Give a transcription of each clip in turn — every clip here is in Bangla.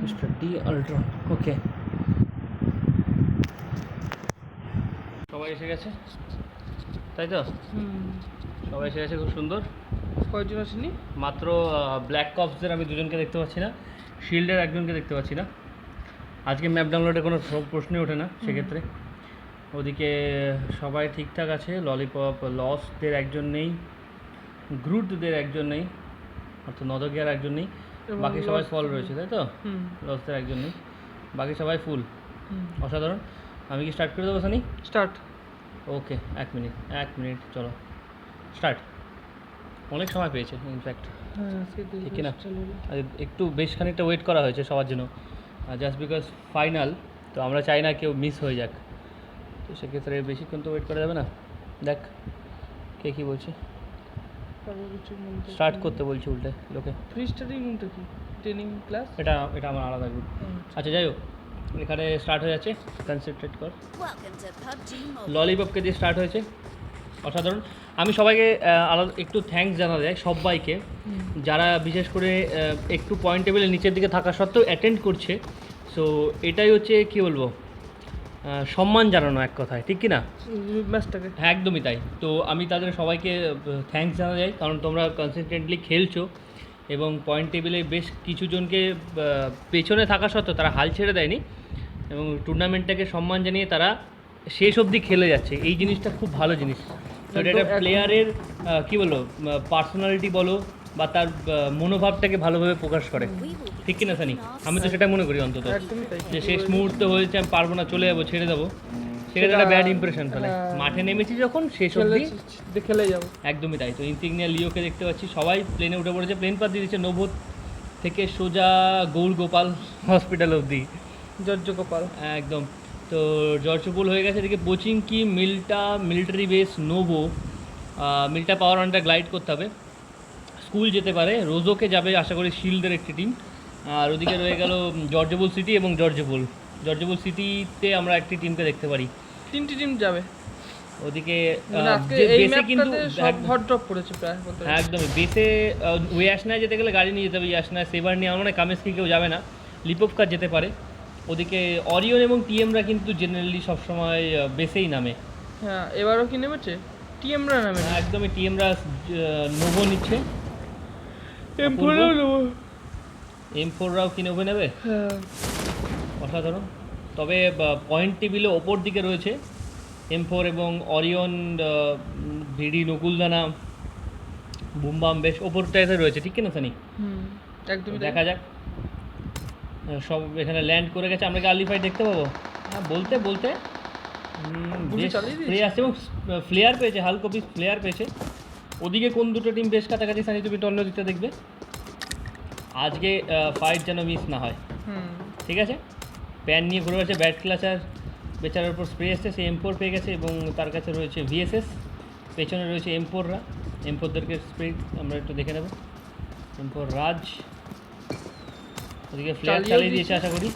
Mister D Ultron. ওকে, সবাই এসে গেছে তাই তো? সবাই এসে গেছে, খুব সুন্দর। কয়জন আসেনি? মাত্র ব্ল্যাক কপসদের আমি দুজনকে দেখতে পাচ্ছি না, শিল্ডের একজনকে দেখতে পাচ্ছি না। আজকে ম্যাপ ডাউনলোডে কোনো প্রশ্নই ওঠে না সেক্ষেত্রে। ওদিকে সবাই ঠিকঠাক আছে। ললিপপ লসদের একজন নেই, গ্রুটদের একজন নেই, অর্থাৎ নদকিয়ার একজন নেই, বাকি সবাই ফল রয়েছে তাই তো? লসদের একজন নেই, বাকি সবাই ফুল। অসাধারণ। আমি কি স্টার্ট করে দেবো সানি? স্টার্ট। ওকে, এক মিনিট চলো স্টার্ট। অনেক সময় পেয়েছে ইনফ্যাক্ট, ঠিক না? একটু বেশ খানিকটা ওয়েট করা হয়েছে সবার জন্য, জাস্ট বিকজ ফাইনাল, তো আমরা চাই না কেউ মিস হয়ে যাক, তো সেক্ষেত্রে বেশিক্ষণ তো ওয়েট করা যাবে না। দেখ কে কী বলছে, স্টার্ট করতে বলছে উল্টে লোকে। ফ্রি স্টাডি রুমটা কি ট্রেনিং ক্লাস? এটা আমার আলাদা গ্রুপ। আচ্ছা যাই হোক, এখানে স্টার্ট হয়ে যাচ্ছে, কনসেন্ট্রেট কর। ললিপপকে দিয়ে স্টার্ট হয়েছে, অসাধারণ। আমি সবাইকে আলাদা একটু থ্যাঙ্কস জানা যায় সবাইকে, যারা বিশেষ করে একটু পয়েন্ট টেবিলের নিচের দিকে থাকা সত্ত্বেও অ্যাটেন্ড করছে। সো এটাই হচ্ছে কী বলবো, সম্মান জানানো এক কথায়, ঠিক কি না? ম্যাচটাকে হ্যাঁ একদমই তাই। তো আমি তাদের সবাইকে থ্যাঙ্কস জানা যায়, কারণ তোমরা কনসিস্টেন্টলি খেলছো এবং পয়েন্ট টেবিলে বেশ কিছু জনকে পেছনে থাকা সত্ত্বেও তারা হাল ছেড়ে দেয়নি এবং টুর্নামেন্টটাকে সম্মান জানিয়ে তারা শেষ অবধি খেলে যাচ্ছে। এই জিনিসটা খুব ভালো জিনিস। তো এটা প্লেয়ারের কী বলো, পার্সোনালিটি বলো বা তার মনোভাবটাকে ভালোভাবে প্রকাশ করে, ঠিক কিনা সানি? আমি তো সেটা মনে করি অন্তত, যে শেষ মুহূর্তে হয়েছে আমি পারবো না, চলে যাবো, ছেড়ে দেবো, সেটা একটা ব্যাড ইমপ্রেশন ফেলে। মাঠে নেমেছি যখন শেষ অবধি খেলে যাবো, একদমই তাই। তো ইনসিগনিয়া লিওকে দেখতে পাচ্ছি, সবাই প্লেনে উঠে পড়েছে, প্লেন পাত দিয়ে দিচ্ছে নবোধ থেকে সোজা গৌড় গোপাল হসপিটাল অবধি, জর্জ গোপাল একদম। তো জর্জপুল হয়ে গেছে, এদিকে কোচিং কি মিলটা মিলিটারি বেস নোভো, মিলটা পাওয়ার আন্ডার গ্লাইড করতে হবে, স্কুল যেতে পারে, রোজোকে যাবে আশা করি শিল্ডের একটি টিম। আর ওদিকে রয়ে গেল জর্জপুল সিটি এবং জর্জপুল সিটিতে আমরা একটি টিমকে দেখতে পারি, 3টি টিম যাবে ওদিকে। বেসে কিন্তু সব হট ড্রপ করেছে প্রায় বলতে। একদমই বেসে ওই অ্যাশনায় যেতে গেলে গাড়ি নিয়ে যেতে হবে, অ্যাশনায় সেভার নিয়ে আমার মনে হয় কামেস্কি কেউ যাবে না, লিপোভকা যেতে পারে। ওদিকে অরিয়ন এবং টিএমরা কিন্তু জেনারেলি সবসময় বেসেই নামে। হ্যাঁ এবারও কি নেমেছে টিএমরা নামে? একদমই টিএমরা নোভো নিচ্ছে, M4রাও কি নোভো নেবে, অসাধারণ। তবে পয়েন্ট টেবিলে ওপর দিকে রয়েছে M4 এবং অরিয়ন, ভিডি নকুলদানা বুমবাম বেশ ওপরটাতে রয়েছে, ঠিক কিনা সানি? একদমই দেখা যাক, সব এখানে ল্যান্ড করে গেছে। আমরা কি আর্লি ফাইট দেখতে পাবো? হ্যাঁ বলতে বলতে স্প্রে আসছে এবং ফ্লেয়ার পেয়েছে, হালকা পিস ফ্লেয়ার পেয়েছে। ওদিকে কোন দুটো টিম বেশ কাছাকাছি, সানি তুমি অন্য দিকটা দেখবে। আজকে ফাইট যেন মিস না হয়, ঠিক আছে? প্যান নিয়ে ঘুরে বেড়াচ্ছে, ব্যাট ক্লাচার বেচারার উপর স্প্রে এসছে, সে M4 পেয়ে গেছে এবং তার কাছে রয়েছে VSS, পেছনে রয়েছে M4রা, M4দেরকে স্প্রে আমরা একটু দেখে নেব। M4 রাজ ওদিকে ফ্লেয়ার চালিয়ে দিয়েছে আশা করি।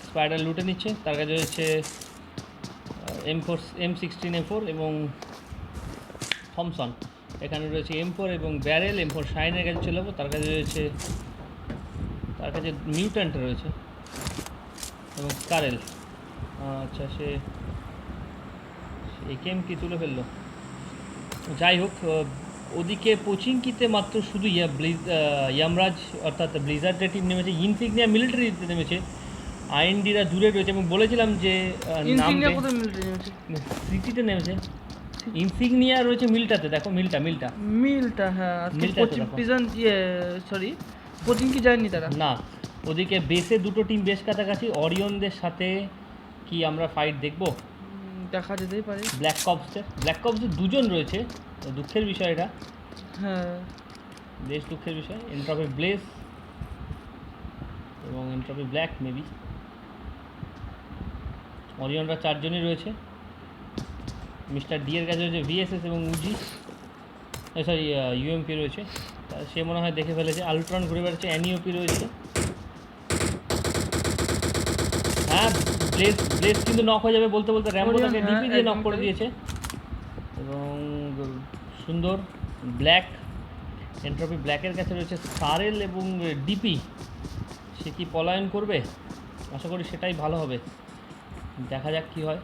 স্পাইডার লুটে নিচ্ছে, তার কাছে রয়েছে M16 M4 এবং থমসন। এখানে রয়েছে M4 এবং ব্যারেল, M4 শাইনের কাছে চলে যাবো, তার কাছে মিউট্যান্ট রয়েছে এবং কারেল। আচ্ছা সে একেম কি তুলে ফেললো, যাই হোক। ওদিকে পোচিংকিতে মাত্র শুধু ইয়ামরাজ অর্থাৎ ব্লিজার্ডের টিম নেমেছে, ইনসিগনিয়া মিলিটারিতে নেমেছে, আইএনডিরা দূরে রয়েছে এবং বলেছিলাম যে সিটিতে নেমেছে। ইনসিগনিয়া রয়েছে মিলটাতে, দেখো মিলটা হ্যাঁ সরি পোচিংকি যায়নি তারা না। ওদিকে বেসে দুটো টিম বেশ কাছাকাছি, অরিয়নদের সাথে কি আমরা ফাইট দেখবো? দেখা যেতেই পারে। ব্ল্যাক কপসের দুজন রয়েছে, দুঃখের বিষয় এটা, হ্যাঁ বেশ দুঃখের বিষয়। এন্ট্রপি ব্লেজ এবং এন্ট্রপি ব্ল্যাক মেবি। অরিয়নরা 4 জনই রয়েছে, মিস্টার ডি এর কাছে রয়েছে VSS এবং উজি, সরি UMP রয়েছে, সে মনে হয় দেখে ফেলেছে। আলট্রন ঘুরে বেড়াচ্ছে, NEOP রয়েছে। হ্যাঁ ব্লেজ কিন্তু নক হয়ে যাবে বলতে বলতে, র্যাম্বোটাকে ডিপি দিয়ে নক করে দিয়েছে এবং সুন্দর ব্ল্যাক এন্ট্রপি ব্ল্যাকের কাছে রয়েছে সারেল এবং ডিপি। সে কি পলায়ন করবে? আশা করি সেটাই ভালো হবে, দেখা যাক কী হয়।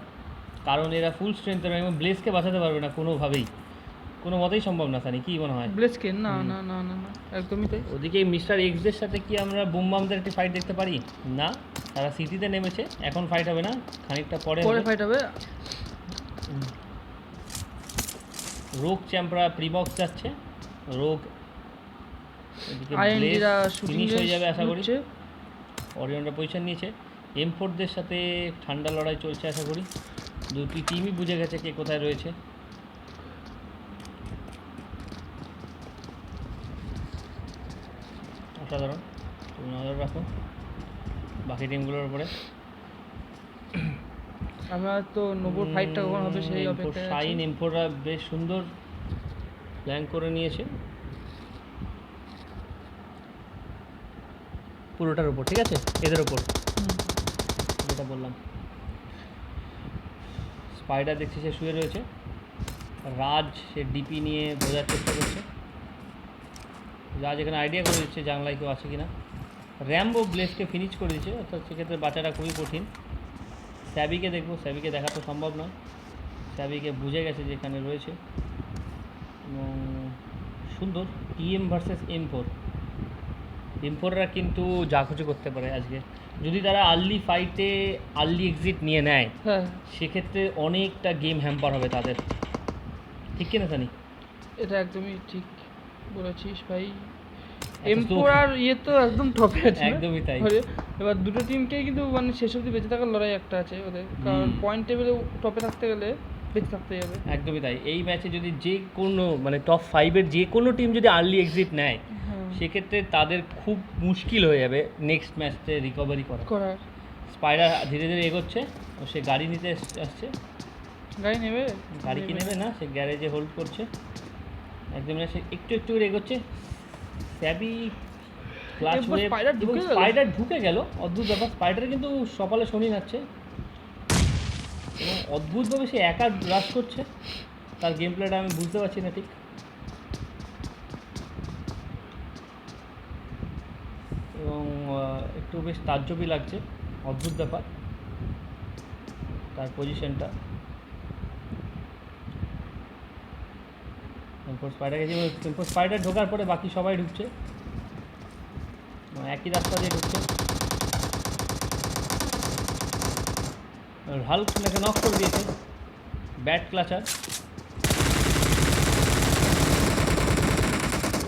কারণ এরা ফুল স্ট্রেংথের এবং ব্লেসকে বাঁচাতে পারবে না কোনোভাবেই, কোনো মতেই সম্ভব না। সানি কি মনে হয়? ব্লেসকে না না না না না একদমই তাই। ওদিকে মিস্টার এক্সদের সাথে কি আমরা বুমবামদের একটি ফাইট দেখতে পারি? না, তারা সিটিতে নেমেছে, এখন ফাইট হবে না, খানিকটা পরে ফাইট হবে। রোগ চ্যাম্পরা প্রিবক্স যাচ্ছে, রোগ আইএনডিরা ফিনিশ হয়ে যাবে আশা করি। অরিয়নরা পজিশন নিয়েছে, M4দের সাথে ঠান্ডা লড়াই চলছে আশা করি। দুটি টিমই বুঝে গেছে কে কোথায় রয়েছে। অসাধারণ, তুমি নজর রাখো বাকি টিমগুলোর উপরে। আমার তো নোবর ফাইটটা কখন হবে সেই অপেক্ষায় আছি। শাইন M4রা বেশ সুন্দর প্ল্যান করে নিয়েছে পুরোটার উপর, ঠিক আছে, এদের উপর যেটা বললাম। স্পাইডার দেখছি সে শুয়ে রয়েছে, রাজ সে ডিপি নিয়ে বোঝার চেষ্টা করছে। রাজ এখানে আইডিয়া করে দিচ্ছে জানলায় কেউ আছে কিনা। র্যাম্বো ব্লেসকে ফিনিশ করে দিচ্ছে, অর্থাৎ সেক্ষেত্রে বাঁচাটা খুবই কঠিন। স্যাবিকে দেখবো, স্যাবিকে দেখা তো সম্ভব নয়, স্যাবিকে বুঝে গেছে যে এখানে রয়েছে। এবং সুন্দর TM ভার্সেস M4রা কিন্তু যা খুশি করতে পারে আজকে, যদি তারা আর্লি ফাইটে আর্লি এক্সিট নিয়ে নেয় হ্যাঁ সেক্ষেত্রে অনেকটা গেম হ্যাম্পার হবে তাদের, ঠিক কিনা সানি? এটা একদমই ঠিক বলেছিস ভাই। M4 আর ইয়ে তো একদম টপে আছে, একদমই তাই। এবার দুটো টিমকেই কিন্তু মানে শেষ অবধি বেঁচে থাকার লড়াই একটা আছে ওদের, কারণ পয়েন্ট টেবিলে টপে থাকতে গেলে বেঁচে থাকতে হবে। একদমই তাই। এই ম্যাচে যদি যে কোনো মানে টপ 5-এর যে কোনো টিম যদি আর্লি এক্সিট নেয় সেক্ষেত্রে তাদের খুব মুশকিল হয়ে যাবে নেক্সট ম্যাচে রিকভারি করার। স্পাইডার ধীরে ধীরে এগোচ্ছে, সে গাড়ি নিতে আসছে। গাড়ি নেবে? গাড়ি কি নেবে না, সে গ্যারেজে হোল্ড করছে একদম, সে একটু একটু করে এগোচ্ছে। স্যাবি ক্লাচ ওয়েভ, স্পাইডার ঢুকে গেল, অদ্ভুত ব্যাপার। স্পাইডার কিন্তু সকালে শনি নাচ্ছে এবং অদ্ভুতভাবে সে একা রাশ করছে, তার গেম প্লেটা আমি বুঝতে পারছি না ঠিক। এবং একটু বেশ তাজ্জবই লাগছে, অদ্ভুত ব্যাপার তার পজিশনটা। স্পাইডার ঢোকার পরে বাকি সবাই ঢুকছে, একই রাস্তা দিয়ে ঢুকছে। হাল্ক নাকি নক করে দিয়েছে, ব্যাট ক্লাচার।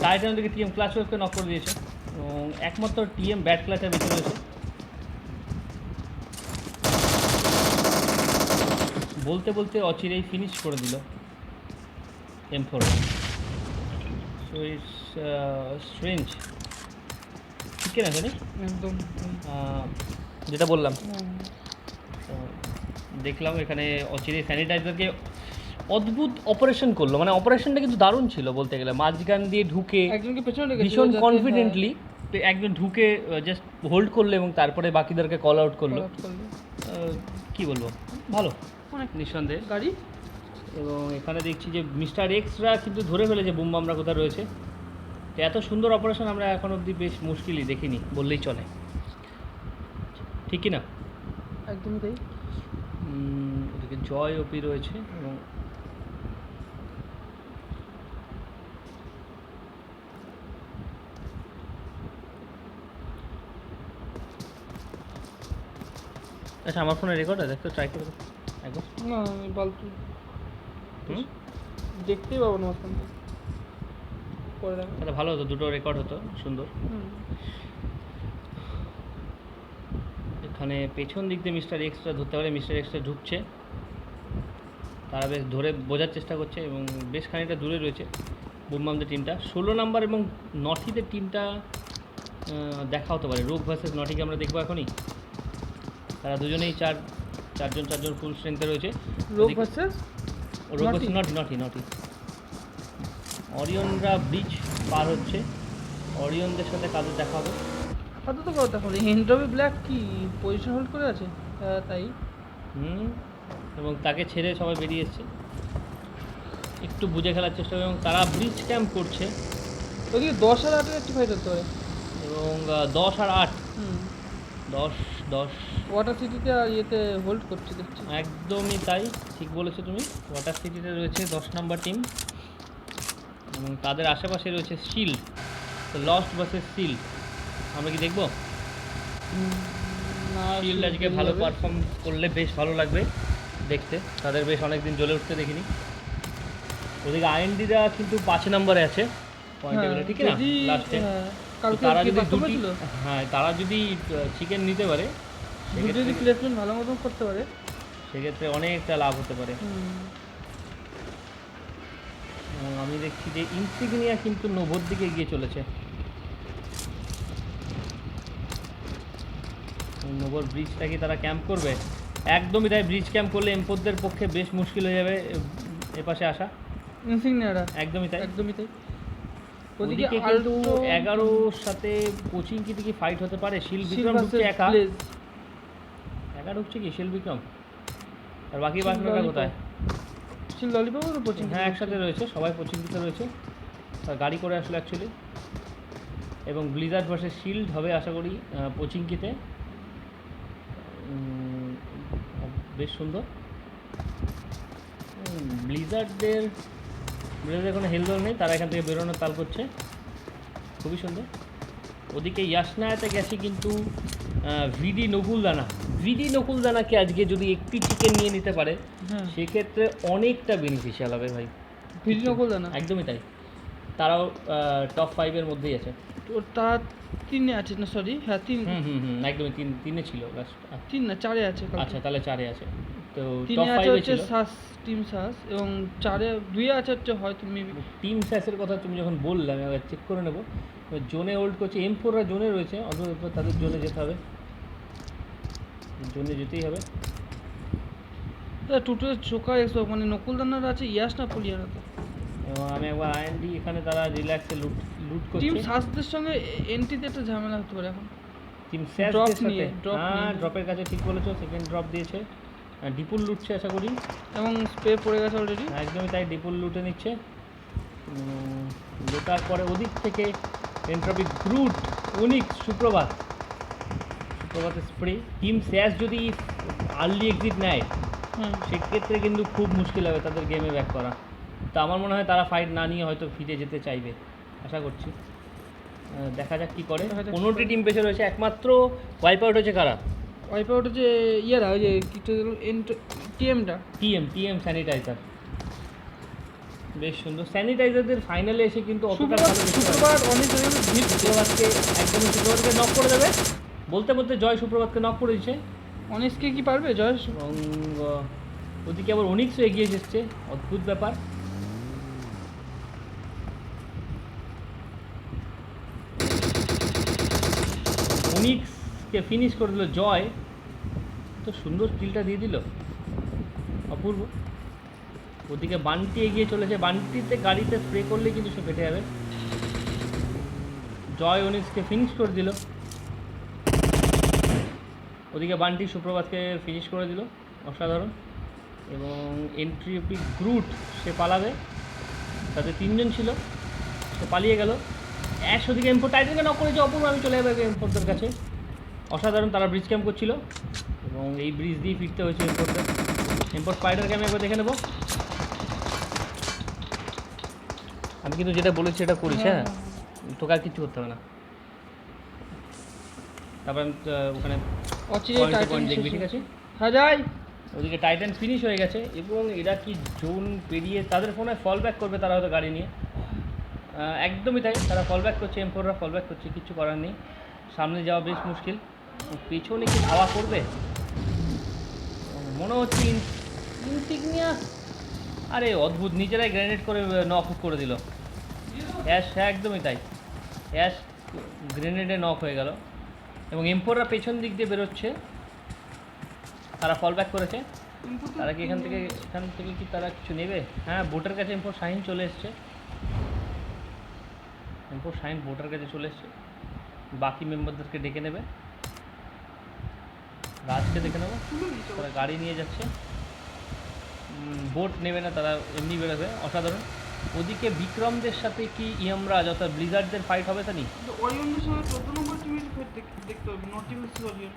টাইটান থেকে TM ক্লাচ ওয়েভকে নক করে দিয়েছে এবং একমাত্র TM ব্যাট ক্লাচার বেঁচে রয়েছে। বলতে বলতে অচিরেই ফিনিশ করে দিল M4। সো ইটস স্ট্রেঞ্জ, ঠিক না জানি একদম যেটা বললাম। দেখলাম এখানে অচিরে স্যানিটাইজারকে অদ্ভুত অপারেশন করলো, মানে অপারেশনটা কিন্তু দারুণ ছিল বলতে গেলে। মাঝখান দিয়ে ঢুকে একজনকে পেছনে ভীষণ কনফিডেন্টলি একজন ঢুকে জাস্ট হোল্ড করলো এবং তারপরে বাকিদেরকে কল আউট করলো। কি বলবো, ভালো অনেক নিঃসন্দেহে গাড়ি। এবং এখানে দেখছি যে মিস্টার এক্সরা কিন্তু ধরে ফেলেছে বুমবামরা কোথায় রয়েছে। তো এত সুন্দর অপারেশন আমরা এখন অবধি বেশ মুশকিলই দেখিনি বললেই চলে, ঠিক কি না? একদমই তাই। ওদিকে জয় ওপি রয়েছে এবং আচ্ছা আমার ফোনে রেকর্ড আছে, দেখতে ট্রাই করে একবার। না বালতু দেখতেই পাবো না পরে দেখো, তাহলে ভালো হতো, দুটো রেকর্ড হতো সুন্দর। এখানে পেছন দিক দিয়ে মিস্টার এক্সটা ধরতে পারে, মিস্টার এক্সটা ঢুকছে, তারা বেশ ধরে বোঝার চেষ্টা করছে এবং বেশ খানিকটা দূরে রয়েছে বুমবামদের টিমটা। 16 নাম্বার এবং নটিদের টিমটা দেখা হতে পারে। রোগ ভার্সেস নটিকে আমরা দেখবো এখনই। তারা দুজনেই চারজন ফুল স্ট্রেংথে রয়েছে। রোগ ভার্সেস নটি। অরিয়নরা ব্রিজ পার হচ্ছে, অরিয়নদের সাথে কাদের দেখা হবে? কত তো কথা বলি, এন্ট্রপি ব্ল্যাক কি পজিশন হোল্ড করে আছে? তাই এবং তাকে ছেড়ে সবাই বেরিয়ে এসছে, একটু বুঝে খেলার চেষ্টা এবং তারা ব্রিজ ক্যাম্প করছে। ওদিকে 10 আর 8 একটি ফাইট হতে পারে। এবং 10 আর 8, হুম 10 10 ওয়াটার সিটিতে আর ইয়েতে হোল্ড করছে দেখছি। একদমই তাই, ঠিক বলেছো তুমি। ওয়াটার সিটিতে রয়েছে 10 নম্বর টিম এবং তাদের আশেপাশে রয়েছে শিল্ড, তো লস্ট ভার্সেস শিল্ড। আমরা কি দেখবো? না শিল্ড আজকে জিতে ভালো যাবে। পারফর্ম করলে বেশ ভালো লাগবে দেখতে, তাদের বেশ অনেক দিন জ্বলে উঠতে দেখিনি। ওদিকে আইএনডিরা কিন্তু 5 নম্বরে আছে পয়েন্ট হ্যাঁ, টেবিলে, ঠিক না? যদি, লাস্টে হ্যাঁ, কালকে তারা কি যদি বাস্তব দুটি, ছিল? হ্যাঁ তারা যদি চিকেন নিতে পারে দুটো যদি সেক্ষেত্রে প্লেসমেন্ট ভালো মতন করতে পারে। সেক্ষেত্রে অনেকটা লাভ হতে পারে। হুম এবং আমি দেখছি যে ইনসিগনিয়া কিন্তু নোভোর দিকে এগিয়ে চলেছে। নোভোর ব্রিজটাকে তারা ক্যাম্প করবে, একদমই তাই। ব্রিজ ক্যাম্প করলে এমপোদের পক্ষে বেশ মুশকিল হয়ে যাবে এপাশে আসা। ইনসিগনিয়ারা একদমই তাই। একদমই তাই। ওদিকে কিন্তু 11-র সাথে কোচিং কি দিকে ফাইট হতে পারে। শিল বিক্রম ঢুকছে একা, একা ঢুকছে কি শিল বিক্রম, আর বাকি পার্টনাররা কোথায়? শিল ললিপপও তো কোচিং। হ্যাঁ একসাথে রয়েছে, সবাই কোচিংতে রয়েছে, তার গাড়ি করে আসলো অ্যাকচুয়ালি। এবং ব্লিজার্ড ভার্সেস শিল্ড হবে আশা করি কোচিংকিতে। বেশ সুন্দর। ব্লিজার্ডদের কোনো হেলদোল নেই, তারা এখান থেকে বেরোনোর তাল করছে, খুবই সুন্দর। ওদিকে ইয়াসনায়াতে গেছে কিন্তু ভিডি নকুলদানাকে আজকে যদি একটি চিকেন নিয়ে নিতে পারে হ্যাঁ সেক্ষেত্রে অনেকটা বেনিফিশিয়াল হবে ভাই। ভিডি নকুলদানা একদমই তাই, তারাও টপ 5-এর মধ্যেই আছে। ওর তার 3-এ আছে না, সরি, হ্যাঁ 3, একদমই তিনে ছিল লাস্ট। 3 না 4-এ আছে কালকে। আচ্ছা তাহলে 4-এ আছে, তো টপ 3-এ আছে 5-এ হচ্ছে ছিল। সাস, টিম সাস, এবং 4-এ 2-এ আছে হচ্ছে হয়তো মেবি। টিম স্যাসের কথা তুমি যখন বললে আমি আবার চেক করে নেবো। জোনে হোল্ড করছে, M4রা জোনে রয়েছে, অন্তত তাদের জোনে যেতে হবে, জোনে যেতেই হবে। টুটুর চোখা এসব মানে নকুলদানার আছে ইয়াস না পুলিয়ার আছে। এবং আমি একবার আইএনডি এখানে তারা রিল্যাক্সে লুট টিম করছে। সাসদের সঙ্গে এন্ট্রিতে একটা ঝামেলা হতে পারে এখন। টিম স্যাসের drop সাথে, নিয়ে, drop হ্যাঁ নিয়ে। ড্রপের কাছে, ঠিক বলেছো, সেকেন্ড ড্রপ দিয়েছে। ডিপুল লুটছে আশা করি। এবং স্প্রে পড়ে গেছে অলরেডি। একদমই তাই, ডিপুল লুটে নিচ্ছে। লুটার পরে ওদিক থেকে এন্ট্রপিক গ্রুট, উনিক্স, সুপ্রভাতের স্প্রে। টিম স্যাস যদি আর্লি এক্সিট নেয় হুম সেক্ষেত্রে কিন্তু খুব মুশকিল হবে তাদের গেমে ব্যাক করা। তো আমার মনে হয় তারা ফাইট না নিয়ে হয়তো ফিরে যেতে চাইবে, আশা করছি। দেখা যাক কী করে। দেখা যাক। 15টি টিম পেছে রয়েছে, একমাত্র ওয়াইপ আউট হয়েছে কারা? ওয়াইপ আউট হচ্ছে ইয়েরা, ওই যে কিছু টিএমটা। TM sanitiser. বেশ সুন্দর, স্যানিটাইজারদের ফাইনালে এসে কিন্তু অতটা ভালো দেখতে পাচ্ছি না। শুক্রবার অনেক জায়গায় ভিড় সুপ্রভাতকে একদমই, সুপ্রভাতকে নক করে দেবে বলতে বলতে জয় সুপ্রভাতকে নক করে দিচ্ছে। অনেককে কি পারবে জয়? এবং ওদিকে আবার অনিক্সও এগিয়ে এসেছে, অদ্ভুত ব্যাপার। অনিক্সকে ফিনিশ করে দিল জয়, তো সুন্দর কিলটা দিয়ে দিল, অপূর্ব। ওদিকে বান্টি এগিয়ে চলেছে, বান্টিতে গাড়িতে স্প্রে করলেই কিন্তু সে ফেটে যাবে। জয় অনিক্সকে ফিনিশ করে দিল। ওদিকে বান্টি সুপ্রভাতকে ফিনিশ করে দিল, অসাধারণ। এবং এন্ট্রিপিক গ্রুট, সে পালাবে, তাদের 3জন ছিল, সে পালিয়ে গেল। অ্যাশ ওদিকে M4 টাইটেনকে নক করেছে, অপূর্ব। আমি চলে যাবো M4দের কাছে, অসাধারণ। তারা ব্রিজ ক্যাম্প করছিল এবং এই ব্রিজ দিয়ে ফিরতে হয়েছে M4দের। M4 স্পাইডারকে আমি একবার দেখে নেবো। আমি কিন্তু যেটা বলেছি এটা করিস, হ্যাঁ তোকে আর কিছু করতে হবে না। তারপর আমি ওখানে অচিরে পয়েন্ট টাইটান দেখবি, ঠিক আছে? হ্যাঁ যাই। ওদিকে টাইটান ফিনিশ হয়ে গেছে এবং এরা কি জোন পেরিয়ে তাদের ফোনে ফল ব্যাক করবে, তারা হয়তো গাড়ি নিয়ে। একদমই তাই, তারা ফল ব্যাক করছে, M4রা ফল ব্যাক করছে, কিছু করার নেই। সামনে যাওয়া বেশ মুশকিল, পেছনে কি ধাওয়া করবে মনে হচ্ছে। ইনসিগনিয়া, আরে অদ্ভুত, নিজেরাই গ্রেনেড করে নক করে দিল অ্যাশ। হ্যাঁ একদমই তাই, অ্যাশ গ্রেনেডে নক হয়ে গেল। এবং M4রা পেছন দিক দিয়ে বেরোচ্ছে, তারা ফল ব্যাক করেছে। তারা কি এখান থেকে কি তারা কিছু নেবে? হ্যাঁ, বোটের কাছে M4 শাহিন চলে এসছে, M4 শাহিন বোটের কাছে চলে এসছে। বাকি মেম্বারদেরকে ডেকে নেবে, রাজকে দেখে নেবো, তারা গাড়ি নিয়ে যাচ্ছে। বোট নেবে না, তারা এমনি বেরোবে, অসাধারণ। ওদিকে বিক্রমদের সাথে কি ইয়ামরাজ অর্থাৎ ব্লিজার্ডদের ফাইট হবে তা নি? কিন্তু অরিয়নদের সঙ্গে 14 নম্বর টিমের ফাইট দেখতে হবে, নটি ভার্সেস অরিয়ন।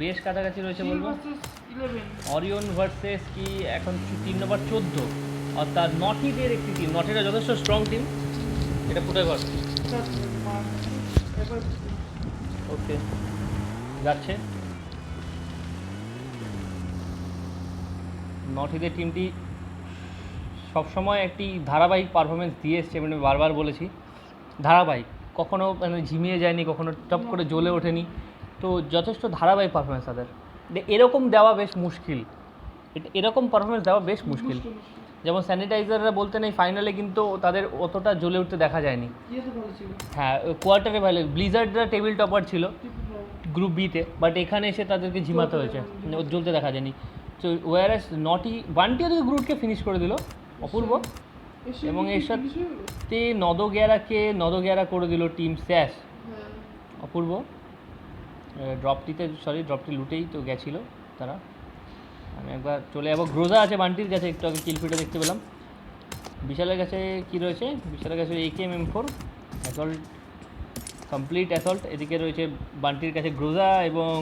বেশ কাছাকাছি রয়েছে বলবো। ভার্সেস 11। অরিয়ন ভার্সেস কি এখন 3 নম্বর 14, অর্থাৎ নটিদের একটি টিম। নটিরা যথেষ্ট স্ট্রং টিম। এটা ফুটে ঘর। এবার ওকে, যাচ্ছে। নটিদের টিমটি সবসময় একটি ধারাবাহিক পারফরমেন্স দিয়ে এসছে, মানে বারবার বলেছি ধারাবাহিক, কখনো মানে ঝিমিয়ে যায়নি, কখনো টপ করে জ্বলে ওঠেনি। তো যথেষ্ট ধারাবাহিক পারফরমেন্স তাদের। এরকম দেওয়া বেশ মুশকিল, এরকম পারফরমেন্স দেওয়া বেশ মুশকিল। যেমন স্যানিটাইজাররা বলতে নেই, ফাইনালে কিন্তু তাদের অতটা জ্বলে উঠতে দেখা যায়নি। ইয়েতে ভালো ছিল। হ্যাঁ, কোয়ার্টারে ভালো। ব্লিজার্ডরা টেবিল টপার ছিল গ্রুপ বিতে, বাট এখানে এসে তাদেরকে ঝিমাতে হয়েছে, জ্বলতে দেখা যায়নি। তো ওয়ারাস নটি ওয়ানটি ওদিকে গ্রুপকে ফিনিশ করে দিল অপূর্ব, এবং এর সাথে নদগেয়ারা করে দিল টিম স্যাশ অপূর্ব। ড্রপটি লুটেই তো গেছিলো তারা। আমি একবার চলে যাবো। গ্রোজা আছে বান্টির কাছে, একটু আগে কিলফিটে দেখতে পেলাম। বিশালের কাছে কি রয়েছে? বিশালের কাছে AKM M4 assault, complete assault. এদিকে রয়েছে বান্টির কাছে গ্রোজা এবং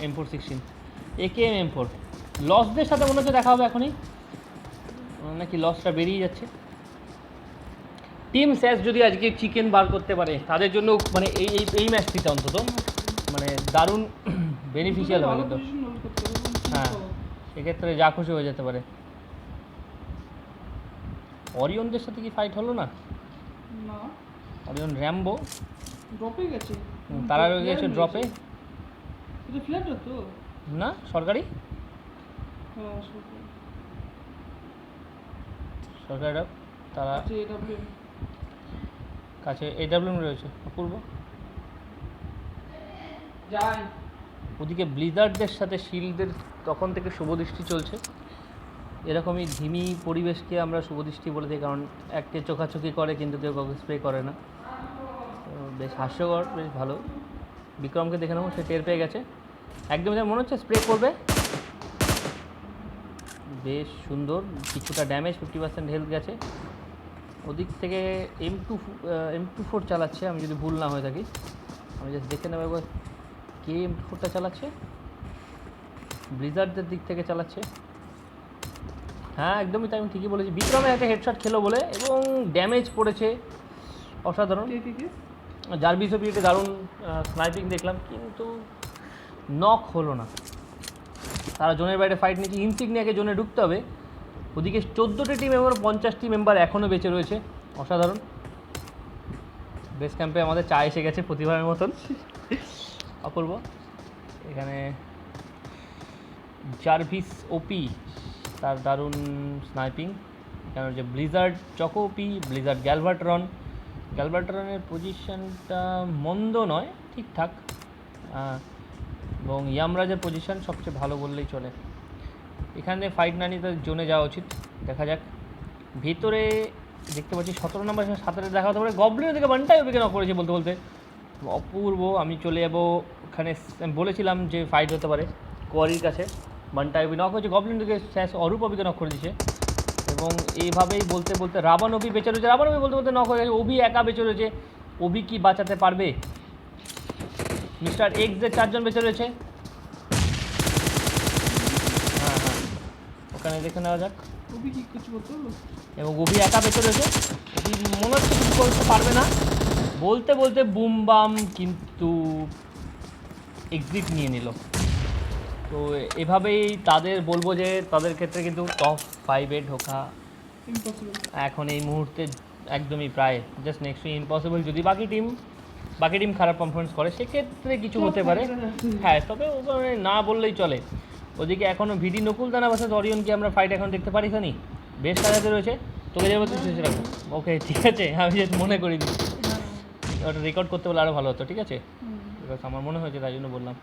M416 AKM M4। লসদের সাথে মনে হচ্ছে দেখা হবে এখনই, নাকি লসটা বেরিয়ে যাচ্ছে। টিম স্যাস যদি আজকে চিকেন বার করতে পারে তাদের জন্য, মানে এই ম্যাচটিতে অন্তত মানে দারুণ বেনিফিশিয়াল হবে কিন্তু। হ্যাঁ, সেক্ষেত্রে যা খুশি হয়ে যেতে পারে। অরিয়নদের সাথে কি ফাইট হলো না? না, অরিয়ন র্যাম্বো ড্রপে গেছে। তারা রয়ে গেছে ড্রপে। এটা ফ্ল্যাট তো না, সরকারি। হ্যাঁ, সরকারি ড্রপ। তারা আচ্ছা, এডব্লিউ কাছে AWM রয়েছে অপূর্ব। যাই। ওদিকে ব্লিজার্ডদের সাথে শিল্ডদের তখন থেকে শুভদৃষ্টি চলছে। এরকমই ধিমি পরিবেশকে আমরা শুভদৃষ্টি বলে দিই, কারণ এককে চোখাচোখি করে কিন্তু কেউ কাউকে স্প্রে করে না। তো বেশ হাস্যকর, বেশ ভালো। বিক্রমকে দেখে নেবো, সে টের পেয়ে গেছে একদম, মনে হচ্ছে স্প্রে করবে। বেশ সুন্দর, কিছুটা ড্যামেজ, 50% হেলথ গেছে। ওদিক থেকে M24 চালাচ্ছে, আমি যদি ভুল না হয়ে থাকি। আমি জাস্ট দেখে নেবো একবার কে M24টা চালাচ্ছে। ব্লিজার্ডদের দিক থেকে চালাচ্ছে। হ্যাঁ, একদমই তাই, আমি ঠিকই বলেছি। বিক্রমে একটা হেডশট খেলো বলে, এবং ড্যামেজ পড়েছে অসাধারণ। জার্ভিসও পিঠে দারুণ স্নাইপিং দেখলাম, কিন্তু নক হলো না। তারা জোনের বাইরে ফাইট নিচ্ছে। ইনসিগনিয়াকে জোনে ঢুকতে হবে। ওদিকে 14টি টিম এবং 50টি মেম্বার এখনও বেঁচে রয়েছে। অসাধারণ। বেস ক্যাম্পে আমাদের চা এসে গেছে প্রতিবারের মতন। অপূর্ব। এখানে জার্ভিস ওপি, তার দারুণ স্নাইপিং। কেন যে ব্লিজার্ড চকো ওপি, ব্লিজার্ড গ্যালভার্টরনের পজিশনটা মন্দ নয়, ঠিকঠাক। এবং ইয়ামরাজের পজিশন সবচেয়ে ভালো বললেই চলে। এখানে ফাইট না নিয়ে তাদের জোনে যাওয়া উচিত। দেখা যাক। ভেতরে দেখতে পাচ্ছি 17 নম্বর 7 দেখা হতে পারে। গবলিনের দিকে বানটাই ওদিকে নক করেছে বলতে বলতে অপূর্ব। আমি চলে যাবো ওখানে, বলেছিলাম যে ফাইট হতে পারে কোয়ারির কাছে। বানটাই নক হয়েছে, গবলিন দিকে শেষ অরূপ অবিকে নক করে দিচ্ছে। এবং এইভাবেই বলতে বলতে রাবণ ওবি বেঁচে রয়েছে। রাবণ ওবি বলতে বলতে নক হয়ে গেছে। ওবি একা বেঁচে রয়েছে। ওবি কি বাঁচাতে পারবে? মিস্টার এক্সের 4 জন বেঁচে রয়েছে। হ্যাঁ, ওখানে দেখে নেওয়া যাক। ওবি কি কিছু করতে হলো? এবং ওবি একা বেঁচে রয়েছে। ওবি মনে হচ্ছে কিছু করতে পারবে না বলতে বলতে বুম বাম, কিন্তু এক্সিট নিয়ে নিল। তো এভাবেই তাদের বলবো যে তাদের ক্ষেত্রে কিন্তু টপ 5-এ ঢোকা ইম্পসিবল এখন এই মুহূর্তে একদমই প্রায় জাস্ট নেক্সট টু ইম্পসিবল। যদি বাকি টিম খারাপ পারফরমেন্স করে সেক্ষেত্রে কিছু হতে পারে। হ্যাঁ, তবে ওখানে না বললেই চলে। ওদিকে এখনও ভিডি নকুলদানা ভার্সেস অরিয়নকে আমরা ফাইট এখন দেখতে পারি তো নি। বেশ কাজাতে রয়েছে। তোকে যাবো তুই শেষে রাখবো। ওকে, ঠিক আছে, আমি জাস্ট মনে করি দিই। ওটা রেকর্ড করতে বলে আরও ভালো হতো। ঠিক আছে, বিকজ আমার মনে হয়েছে, তাই জন্য বললাম।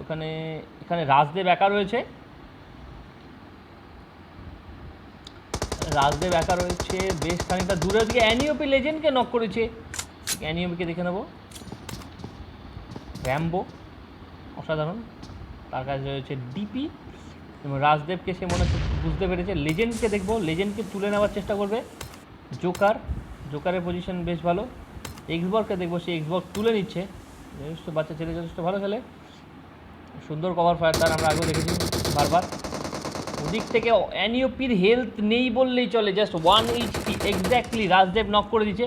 এখানে রাজদেব একা রয়েছে। বেশ খানিকটা দূরে। ওদিকে অ্যানিওপি লেজেন্ডকে নক করেছে। অ্যানিওপিকে দেখে নেব। র্যাম্বো অসাধারণ, তার কাছে রয়েছে ডিপি এবং রাজদেবকে সে মনে হচ্ছে বুঝতে পেরেছে। লেজেন্ডকে দেখবো, লেজেন্ডকে তুলে নেওয়ার চেষ্টা করবে। জোকারের পজিশন বেশ ভালো। এক্সবর্গকে দেখবো, সে এক্সবর্গ তুলে নিচ্ছে। যথেষ্ট বাচ্চা ছেলে, যথেষ্ট ভালো খেলে, সুন্দর কভার ফায়ার তার আমরা আগেও দেখেছি বারবার। ওদিক থেকে অ্যানিওপির হেলথ নেই বললেই চলে, just 1 HP exactly Rajdev knock করে দিচ্ছে।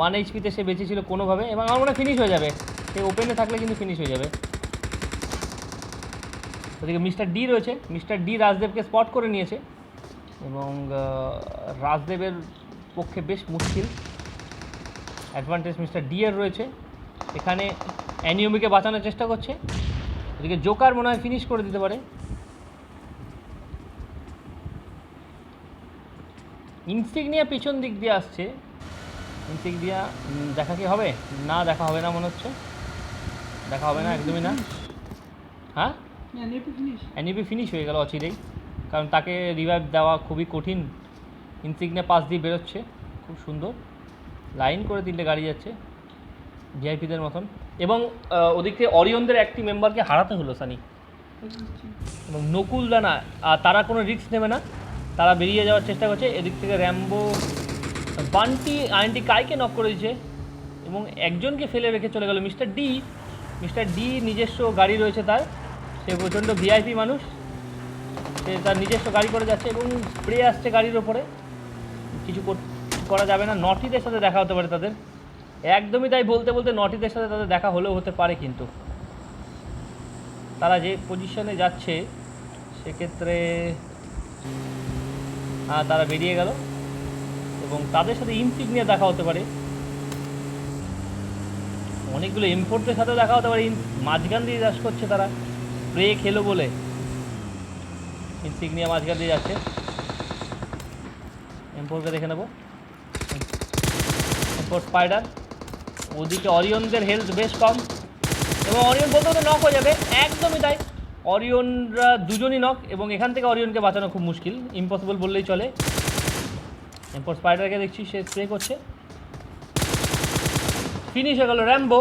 1 HPতে সে বেঁচে ছিল কোনোভাবে, এবং আমার মনে হয় ফিনিশ হয়ে যাবে। সে ওপেনে থাকলে কিন্তু ফিনিশ হয়ে যাবে। ওদিকে মিস্টার ডি রয়েছে, মিস্টার ডি রাজদেবকে স্পট করে নিয়েছে, এবং রাজদেবের পক্ষে বেশ মুশকিল। অ্যাডভান্টেজ মিস্টার ডি এর রয়েছে এখানে। অ্যানিওমিকে বাঁচানোর চেষ্টা করছে। ওদিকে জোকার মনে হয় ফিনিশ করে দিতে পারে। ইনসিগনিয়া পিছন দিক দিয়ে আসছে। ইনসিগনিয়া দেখা কি হবে? না, দেখা হবে না মনে হচ্ছে, দেখা হবে না, একদমই না। হ্যাঁ, অ্যানিপি ফিনিশ হয়ে গেল অচিরেই, কারণ তাকে রিভাইভ দেওয়া খুবই কঠিন। ইনসিগনিয়া পাশ দিয়ে বেরোচ্ছে, খুব সুন্দর লাইন করে 3টে গাড়ি যাচ্ছে ভিআইপিদের মতন। এবং ওদিক থেকে অরিয়নদের একটি মেম্বারকে হারাতে হলো সানি, এবং নকুল দানা তারা কোনো রিস্ক নেবে না, তারা বেরিয়ে যাওয়ার চেষ্টা করছে। এদিক থেকে র্যাম্বো বান্টি আইনটি কাইকে নক করে দিয়েছে, এবং একজনকে ফেলে রেখে চলে গেল মিস্টার ডি। মিস্টার ডি নিজস্ব গাড়ি রয়েছে তার, সে প্রচণ্ড ভিআইপি মানুষ, সে তার নিজস্ব গাড়ি করে যাচ্ছে, এবং স্প্রে আসছে গাড়ির ওপরে। কিছু করা যাবে না, নটিদের সাথে দেখা হতে পারে তাদের, একদমই তাই। বলতে বলতে নটিদের সাথে তাদের দেখা হলেও হতে পারে, কিন্তু তারা যে পজিশনে যাচ্ছে সেক্ষেত্রে তারা বেরিয়ে গেল, এবং তাদের সাথে ইনসিগনিয়া দেখা হতে পারে, অনেকগুলো এমফোর্সের সাথেও দেখা হতে পারে। মাঝখান দিয়ে চাষ করছে তারা, স্প্রে খেলো বলে ইনসিগনিয়া মাঝখান দিয়ে যাচ্ছে। এমফোরকে দেখে নেবো, এমফোর স্পাইডার। ওদিকে অরিয়নদের হেলথ বেশ কম, এবং অরিয়ন বলতে বলতে নক হয়ে যাবে, একদমই তাই। অরিয়নরা দুজনই নক, এবং এখান থেকে অরিয়নকে বাঁচানো খুব মুশকিল, ইম্পসিবল বললেই চলে। এরপর স্পাইডারকে দেখছি সে স্প্রে করছে, ফিনিশ হয়ে গেল র্যাম্বো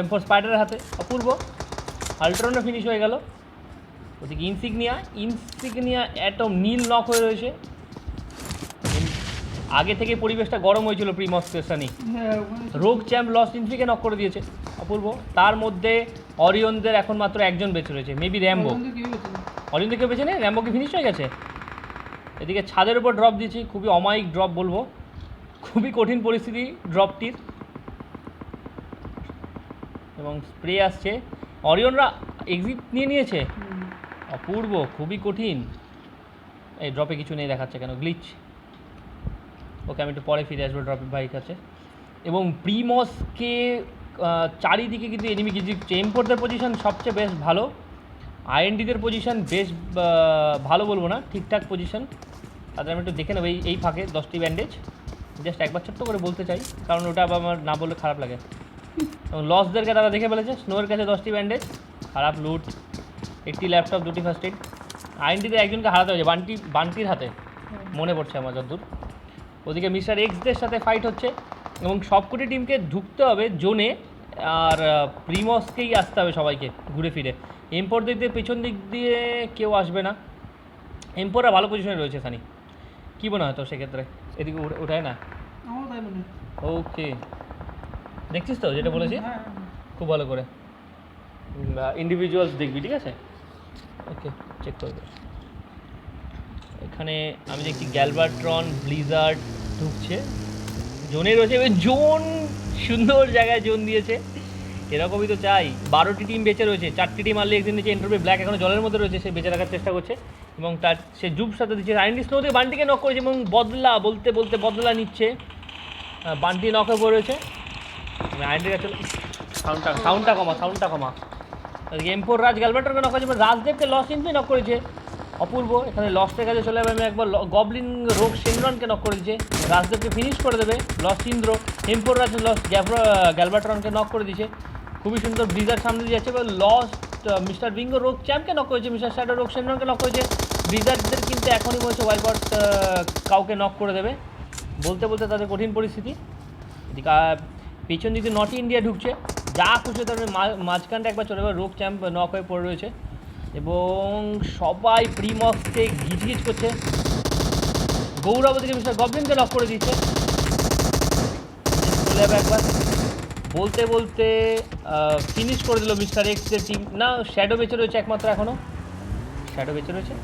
এরপর স্পাইডারের হাতে। অপূর্ব আল্ট্রনও ফিনিশ হয়ে গেল। ওদিকে ইনসিগনিয়া অ্যাটম নীল নক হয়ে রয়েছে। আগে থেকে পরিবেশটা গরম হয়েছিল প্রিমস্টেশনই। রোগ চ্যাম্প লস্ট ইনফিকে নক করে দিয়েছে অপূর্ব। তার মধ্যে অরিয়নদের এখন মাত্র একজন বেঁচে রয়েছে, মেবি র্যাম্বো। অরিয়নদের কেউ বেঁচে নেই, র্যাম্বো কি ফিনিশ হয়ে গেছে? এদিকে ছাদের উপর ড্রপ দিয়েছি, খুবই অমায়িক ড্রপ বলবো, খুবই কঠিন পরিস্থিতি ড্রপটির, এবং স্প্রে আসছে। অরিয়নরা এক্সিট নিয়ে নিয়েছে, অপূর্ব, খুবই কঠিন। এই ড্রপে কিছু নেই দেখাচ্ছে কেন, গ্লিচ। ওকে, আমি একটু পরে ফিরে আসবো ড্রপের ভাই কাছে। এবং প্রিমসকে চারিদিকে কিন্তু এনিমি কিছু এমপোর্টদের পজিশন সবচেয়ে বেশ ভালো, আইএনডিদের পজিশন বেশ ভালো বলবো না, ঠিকঠাক পজিশন। তাদের আমি একটু দেখে নেবো এই ফাঁকে 10টি ব্যান্ডেজ, জাস্ট একবার ছোট্ট করে বলতে চাই, কারণ ওটা আবার আমার না বললে খারাপ লাগে। এবং লসদেরকে তারা দেখে ফেলেছে, স্নোয়ের কাছে 10টি ব্যান্ডেজ, খারাপ লুট, একটি ল্যাপটপ, 2টি ফার্স্ট এড। আইএনডিতে একজনকে হারাতে হয়েছে, বান্টির হাতে মনে পড়ছে আমার যতদূর। ওদিকে মিস্টার এক্সদের সাথে ফাইট হচ্ছে, এবং সবকটি টিমকে ঢুকতে হবে জোনে, আর প্রিমসকেই আসতে হবে সবাইকে ঘুরে ফিরে। এমপোর দিক দিয়ে পেছন দিক দিয়ে কেউ আসবে না, এমপোররা ভালো পজিশনে রয়েছে সানি, কী মনে হয় তো সেক্ষেত্রে? এদিকে ওঠায় না? ওকে, দেখছিস তো যেটা বলেছি খুব ভালো করে, ইন্ডিভিজুয়ালস দেখবি, ঠিক আছে? ওকে, চেক করবে। এখানে আমি দেখছি গ্যালবাট্রন, ব্লিজার্ড ঢুকছে, জোনে রয়েছে, এবার জোন সুন্দর জায়গায় জোন দিয়েছে, এরকমই তো চাই। 12টি টিম বেঁচে রয়েছে, 4টি টিম মারলে একদিন নিচে এন্ট্রপি ব্ল্যাক এখনো জলের মধ্যে রয়েছে, সে বেঁচে রাখার চেষ্টা করছে, এবং তার সে জুব সাথে দিচ্ছে। আইনডি স্নো দিয়ে বান্টিকে নক করেছে, এবং বলতে বলতে বদলা নিচ্ছে, বান্টি নক হয়ে রয়েছে। আইনডির কাছে সাউন্ডটা কমা। এমপোর রাজ গ্যালবাট্রনকে নক করেছে, রাজদেবকে লস ইনফি নক করেছে অপূর্ব। এখানে লস্টের কাছে চলে যাবে, আমি একবার গবলিন রোগ সেনরনকে নক করে দিচ্ছে, রাজদেবকে ফিনিশ করে দেবে লস ইন্দ্র। এমপোর রাজ গ্যালবাট্রনকে নক করে দিচ্ছে, খুবই সুন্দর। ব্রিজার সামনে দিয়ে যাচ্ছে, এবার লস্ট মিস্টার বিঙ্গো রোগ চ্যাম্পকে নক করেছে, মিস্টার শ্যাডো রোগ সেনরনকে নক করেছে। ব্রিজারদের কিন্তু এখনই বলছে ওয়াইপআউট কাউকে নক করে দেবে, বলতে বলতে তাদের কঠিন পরিস্থিতি। এদিকে পেছন দিকে নর্থ ইন্ডিয়া ঢুকছে, যা খুশি তাদের মাঝখানটা একবার চলে যাবে। রোগ চ্যাম্প নক হয়ে পড়ে রয়েছে, এবং সবাই প্রিমসকে ঘিচঘিচ করছে। গৌরব ওদিকে মিস্টার গবলিনকে লক করে দিচ্ছে। চলে যাবে একবার বলতে বলতে ফিনিশ করে দিল মিস্টার এক্সের টিম। না, শ্যাডো বেঁচে রয়েছে একমাত্র, এখনও শ্যাডো বেঁচে রয়েছে।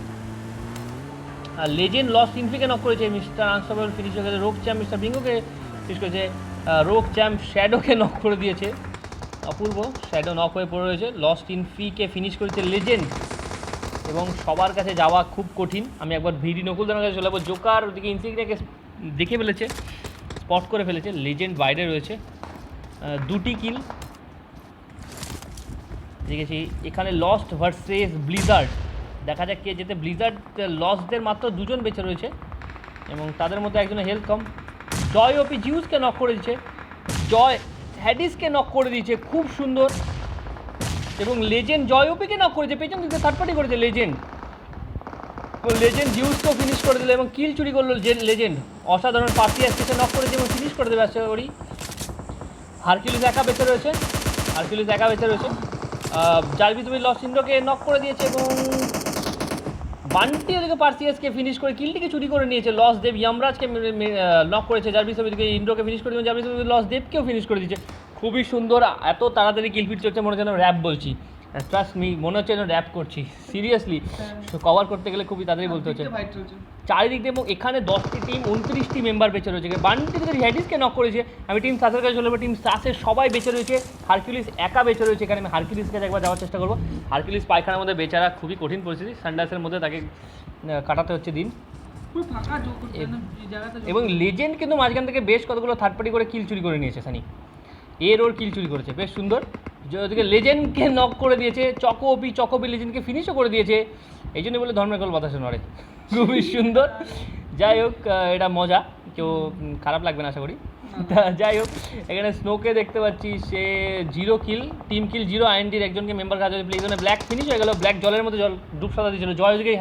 আর লেজেন্ড লস্ট ইনফিকে নক করেছে মিস্টার আনস্টপেবল, ফিনিশ হয়ে গেছে। রোগ চ্যাম্প মিস্টার বিঙ্গোকে ফিনিশ করেছে। রোগ চ্যাম্প শ্যাডোকে নক করে দিয়েছে। অপূর্ব, শ্যাডো নক হয়ে পড়ে রয়েছে। লস্ট ইনফিকে ফিনিশ করেছে লেজেন্ড। এবং সবার কাছে যাওয়া খুব কঠিন। আমি একবার ভিডি নকুলদার কাছে চলে যাবো। জোকার ওদিকে ইনসিগনিয়াকে দেখে ফেলেছে, স্পট করে ফেলেছে। লেজেন্ড বাইরে রয়েছে, 2টি কিল দেখেছি। এখানে লস্ট ভার্সেস ব্লিজার্ড, দেখা যাক কে যেতে। ব্লিজার্ড লস্টদের মাত্র 2জন বেঁচে রয়েছে এবং তাদের মধ্যে একজনের হেলথ কম। জয় ওপি জিউসকে নক করে দিচ্ছে, জয় হ্যাডিসকে নক করে দিয়েছে, খুব সুন্দর। এবং লেজেন্ড জয় ওপিকে নক করেছে, পেছন দিকে থার্ড পার্টি করেছে লেজেন্ড। লেজেন্ড জিউসকেও ফিনিশ করে দিল এবং কিল চুরি করলো লেজেন্ড। অসাধারণ পার্টি আসছে, নক করেছে এবং ফিনিশ করে দেবে আশা করি। হারকিউলিস একা বেঁচে রয়েছে, হারকিউলিস একা বেঁচে রয়েছে। জার্ভিস তুমি লস ইন্ডোকে নক করে দিয়েছে এবং বান্টি ওদিকে পার্সিয়াসকে ফিনিশ করে কিলটিকে চুরি করে নিয়েছে। লস দেব ইয়ামরাজকে নক করেছে। জার্ভিস ওদিকে ইন্ডোকে ফিনিশ করে দিয়েছে। জার্ভিস লস দেবকেও ফিনিশ করে দিয়েছে। খুবই সুন্দর, এত তাড়াতাড়ি কিলফিট চলছে মনে হচ্ছে যেন র্যাপ বলছি। ট্রাস্ট মি, মনে হচ্ছে যেন র্যাপ করছি সিরিয়াসলি। কভার করতে গেলে খুবই তাড়াতাড়ি বলতে হচ্ছে চারিদিক দিয়ে। এবং এখানে 10টি টিম 29টি মেম্বার বেঁচে রয়েছে। বান্টি থেকে হ্যাডিসকে নক করেছে। আমি টিম সাসের কাছে চলে যাবো। টিম সাসের সবাই বেঁচে রয়েছে, হারকিউলিস একা বেঁচে রয়েছে। এখানে আমি হারকিউলিসকে একবার যাওয়ার চেষ্টা করবো। হারকিউলিস পায়খানার মধ্যে বেচারা, খুবই কঠিন পরিস্থিতি। সানডাসের মধ্যে তাকে কাটাতে হচ্ছে দিন। এবং লেজেন্ড কিন্তু মাঝখান থেকে বেশ কতগুলো থার্ড পার্টি করে কিল চুরি করে নিয়েছে। সানি এর ওর কিল চুরি করেছে, বেশ সুন্দর। ওদিকে লেজেন্ডকে নক করে দিয়েছে। চকোপি লেজেন্ডকে ফিনিশও করে দিয়েছে। এই জন্যই বলে ধর্মের কল বাতাসে নড়ে, খুবই সুন্দর। যাই হোক, এটা মজা, কেউ খারাপ লাগবে না আশা করি। যাই হোক, এখানে স্নোকে দেখতে পাচ্ছি, সে 0 কিল, টিম কিল 0। আইএনডির একজনকে মেম্বার কাজ হয়েছে। প্লেজনে ব্ল্যাক ফিনিশ হয়ে গেল, ব্ল্যাক জলের মধ্যে জল ডুব সাদা দিয়েছিল। জয় ওদিকে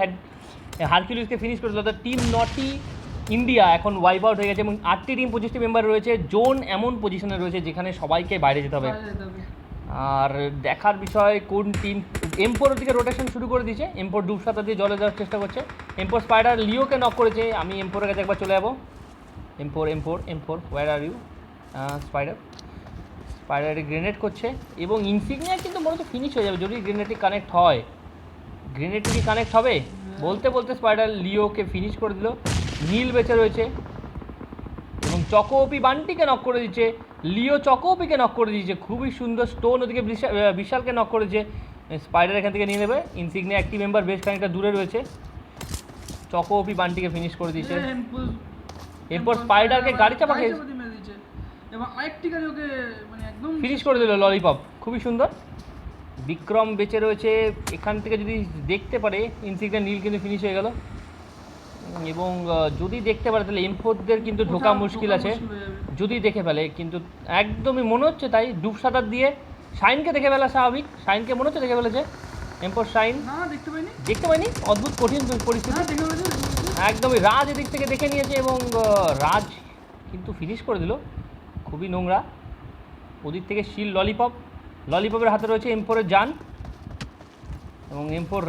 হারকিউলিসকে ফিনিশ করেছিল। অর্থাৎ টিম নটি ইন্ডিয়া এখন ওয়াইপ আউট হয়ে গেছে এবং 8টি টিম 25টি মেম্বার রয়েছে। জোন এমন পজিশনে রয়েছে যেখানে সবাইকে বাইরে যেতে হবে। আর দেখার বিষয় কোন টিম। এমপোর দিকে রোটেশন শুরু করে দিয়েছে। এমপোর ডুবসাতা দিয়ে জলে যাওয়ার চেষ্টা করছে। এমপোর স্পাইডার লিওকে নক করেছে। আমি এমপোরের কাছে একবার চলে যাবো। এমপোর where are you. Spider grenade করছে এবং ইনসিগনিয়া কিন্তু মনে হচ্ছে ফিনিশ হয়ে যাবে যদি গ্রেনেডটি কানেক্ট হয়। গ্রেনেডটি কি কানেক্ট হবে? বলতে বলতে স্পাইডার লিওকে ফিনিশ করে দিল। নীল বেঁচে রয়েছে এবং চকোপি বান্টিকে নক করে দিচ্ছে। লিও চকোপিকে নক করে দিয়েছে, খুবই সুন্দর। স্টোন ওদিকে বিশালকে নক করেছে। স্পাইডার এখান থেকে নিয়ে নেবে। ইনসিগনিয়া একটি মেম্বার বেশ খানিকটা দূরে রয়েছে। চকোপি বান্টিকে ফিনিশ করে দিয়েছে। এরপর স্পাইডারকে গাড়ি চাপাকে ফিনিশ করে দিল ললিপপ, খুবই সুন্দর। বিক্রম বেঁচে রয়েছে। এখান থেকে যদি দেখতে পারে ইনসিগনিয়া নীল কিন্তু ফিনিশ হয়ে গেল। এবং যদি দেখতে পারে তাহলে এমফোরদের কিন্তু ঢোকা মুশকিল আছে যদি দেখে ফেলে। কিন্তু একদমই মনে হচ্ছে তাই, ডুব সাঁতার দিয়ে শাইনকে দেখে ফেলা স্বাভাবিক। শাইনকে মনে হচ্ছে দেখে ফেলেছে এমফোর। শাইন দেখতে পাইনি, অদ্ভুত কঠিন পরিস্থিতি। একদমই রাজ এদিক থেকে দেখে নিয়েছে এবং রাজ কিন্তু ফিনিশ করে দিল, খুবই নোংরা। ওদিক থেকে শিল ললিপপের হাতে রয়েছে এমফোরের জান এবং এমফোর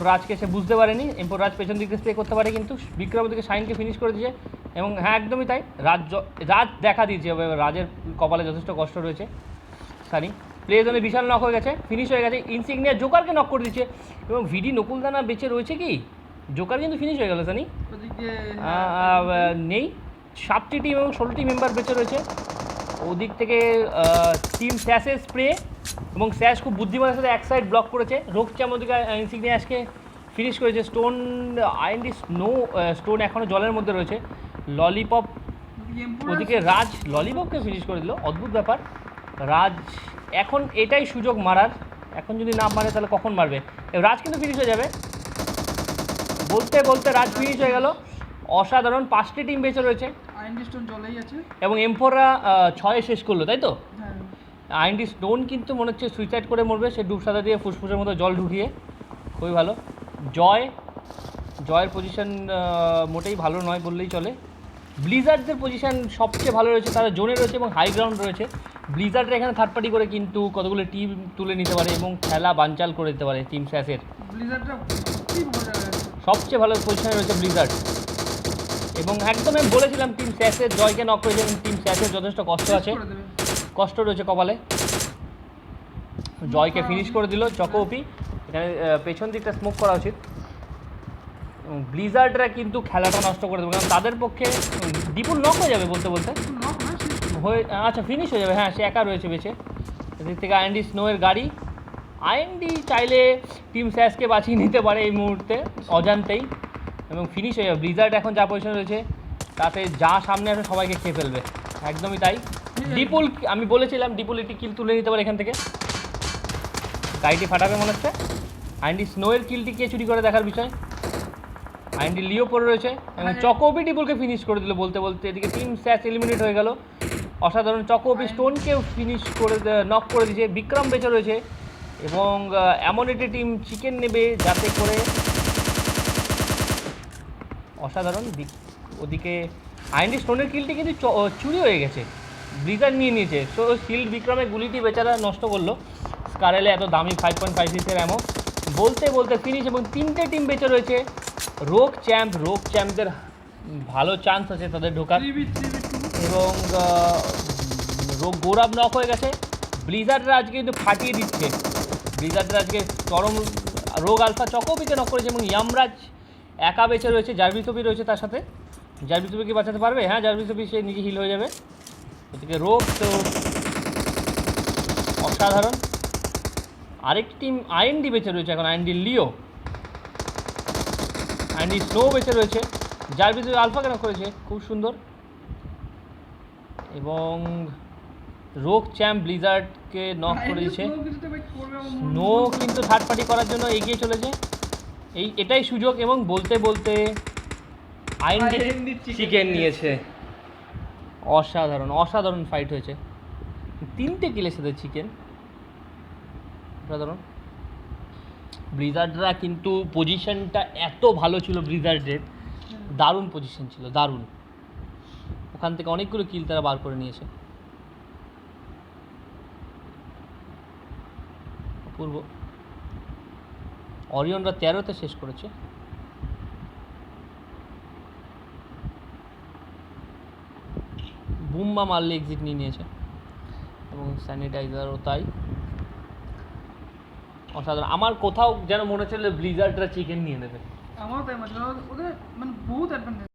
রাজকে সে বুঝতে পারেনি। এমপোর রাজ পেছন দিকে স্প্রে করতে পারে কিন্তু বিক্রম দিকে শাইনকে ফিনিশ করে দিয়েছে। এবং হ্যাঁ, একদমই তাই, রাজ দেখা দিয়েছে। রাজের কপালে যথেষ্ট কষ্ট রয়েছে। সানি প্লেজনে বিশাল নক হয়ে গেছে, ফিনিশ হয়ে গেছে। ইনসিগনিয়া জোকারকে নক করে দিচ্ছে এবং ভিডি নকুলদানা বেঁচে রয়েছে কি? জোকার কিন্তু ফিনিশ হয়ে গেল। সানি নেই। 7টি টিম এবং 16টি মেম্বার বেঁচে রয়েছে। ওদিক থেকে টিম স্যাশের স্প্রে এবং স্যাশ খুব বুদ্ধিমানের সাথে এক সাইড ব্লক করেছে। রোগ চামদিকে ইনসিগনিয়াসকে ফিনিশ করেছে। স্টোন এখনও জলের মধ্যে রয়েছে। ললিপপ ওদিকে রাজ ললিপপকে ফিনিশ করে দিল, অদ্ভুত ব্যাপার। রাজ এখন এটাই সুযোগ মারার, এখন যদি না মারে তাহলে কখন মারবে? রাজ কিন্তু ফিনিশ হয়ে যাবে। বলতে বলতে রাজ ফিনিশ হয়ে গেল। অসাধারণ, 5টি টিম বেঁচে রয়েছে এবং এমফোররা 6 শেষ করলো, তাই তো? আইনডি স্টোন কিন্তু মনে হচ্ছে সুইসাইড করে মরবে, সে ডুবসাদা দিয়ে ফুসফুসের মতো জল ঢুকিয়ে। খুবই ভালো। জয়ের পজিশন মোটেই ভালো নয় বললেই চলে। ব্লিজার্ডদের পজিশন সবচেয়ে ভালো রয়েছে, তারা জোনে রয়েছে এবং হাই গ্রাউন্ড রয়েছে। ব্লিজার্ডরা এখানে থার্ড পার্টি করে কিন্তু কতগুলো টিম তুলে নিতে পারে এবং খেলা বানচাল করে দিতে পারে টিম স্যাসের। ব্লিজারটা সত্যি ভালো জায়গায় আছে। সবচেয়ে ভালো পজিশনে রয়েছে ব্লিজার্ড এবং একদম আমি বলেছিলাম টিম স্যাসের জয়কে নক করেছে এবং টিম স্যাসের যথেষ্ট কষ্ট আছে, করে দেবে। কষ্ট রয়েছে কপালে। জয়কে ফিনিশ করে দিল চকোপি। এখানে পেছন দিকটা স্মোক করা উচিত এবং ব্লিজার্ডরা কিন্তু খেলাটা নষ্ট করে দেবে, কারণ তাদের পক্ষে দীপুল নক হয়ে যাবে বলতে বলতে নক না শেষ করে। হয়ে, আচ্ছা ফিনিশ হয়ে যাবে। হ্যাঁ, সে একা রয়েছে বেঁচে। এদিক থেকে আইএনডি স্নোয়ের গাড়ি, আইএনডি চাইলে টিম স্যাসকে বাঁচিয়ে নিতে পারে এই মুহূর্তে অজান্তেই এবং ফিনিশ হয়ে যাবে। ব্লিজার্ড এখন যা পজিশন রয়েছে তাতে যা সামনে আসে সবাইকে খেয়ে ফেলবে, একদমই তাই। ডিপুল, আমি বলেছিলাম ডিপুল একটি কিল তুলে নিতে পারে এখান থেকে, গাড়িটি ফাটাবে মনে হচ্ছে। আইএনডি স্নোয়ের কিলটি কে চুরি করে দেখার বিষয়। আইএনডি লিও পড়ে রয়েছে এবং চকোপি ডিপুলকে ফিনিশ করে দিল বলতে বলতে। এদিকে টিম স্যাস এলিমিনেট হয়ে গেল, অসাধারণ। চকোপি স্টোনকেও ফিনিশ করে নক করে দিয়েছে। বিক্রম বেঁচে রয়েছে এবং এমন একটি টিম চিকেন নেবে যাতে করে অসাধারণ। ওদিকে আইএনডি স্টোনের কিলটি কিন্তু চুরি হয়ে গেছে, ব্লিজার্ড নিয়ে নিয়েছে। সো শিল্ড বিক্রমের গুলিটি বেচারা নষ্ট করলো। স্কারেলে এত দামি 5.56 এর অ্যামো বলতে বলতে ফিনিশ এবং তিনটে টিম বেঁচে রয়েছে। রোগ চ্যাম্পদের ভালো চান্স আছে তাদের ঢোকার 3v2 এবং গৌরব নক হয়ে গেছে। ব্লিজার্ডরা আজকে কিন্তু ফাটিয়ে দিচ্ছে, ব্লিজার্ডরা আজকে চরম। রোগ আলফা চকোপিকে নক করেছে এবং ইয়ামরাজ একা বেঁচে রয়েছে। জার্ভিসবি রয়েছে তার সাথে, জার্ভিসবি কি বাঁচাতে পারবে? হ্যাঁ, জার্ভিসবি সে নিজে হিল হয়ে যাবে। ওদিকে রোগ তো অসাধারণ। আরেকটি টিম আইএনডি বেঁচে রয়েছে এখন, আইএনডি লিও, আইএনডি স্নো বেঁচে রয়েছে। জার্ভিসবি আলফা কেন করেছে, খুব সুন্দর। এবং রোগ চ্যাম্প ব্লিজার্ডকে নক করে দিয়েছে। স্নো কিন্তু থার্ড পার্টি করার জন্য এগিয়ে চলেছে, এটাই সুযোগ এবং বলতে বলতে আইএনডি চিকেন নিয়েছে। অসাধারণ ফাইট হয়েছে, 3টে কিলের সাথে চিকেন, অসাধারণ। ব্লিজার্ডরা কিন্তু পজিশনটা এত ভালো ছিল, ব্লিজার্ডের দারুণ পজিশন ছিল, দারুণ। ওখান থেকে অনেকগুলো কিল তারা বার করে নিয়েছে। অপূর্ব। অরিয়নরা 13তে শেষ করেছে। বুম্বা মারলে এক্সিট নিয়ে নিয়েছে এবং স্যানিটাইজারও তাই। অসাধারণ। আমার কোথাও যেন মনে হচ্ছিল ব্লিজার্ডরা চিকেন নিয়ে নেবে। আমারও তাই মনে হয়, ওদের মানে বহুত অ্যাডভান্টেজ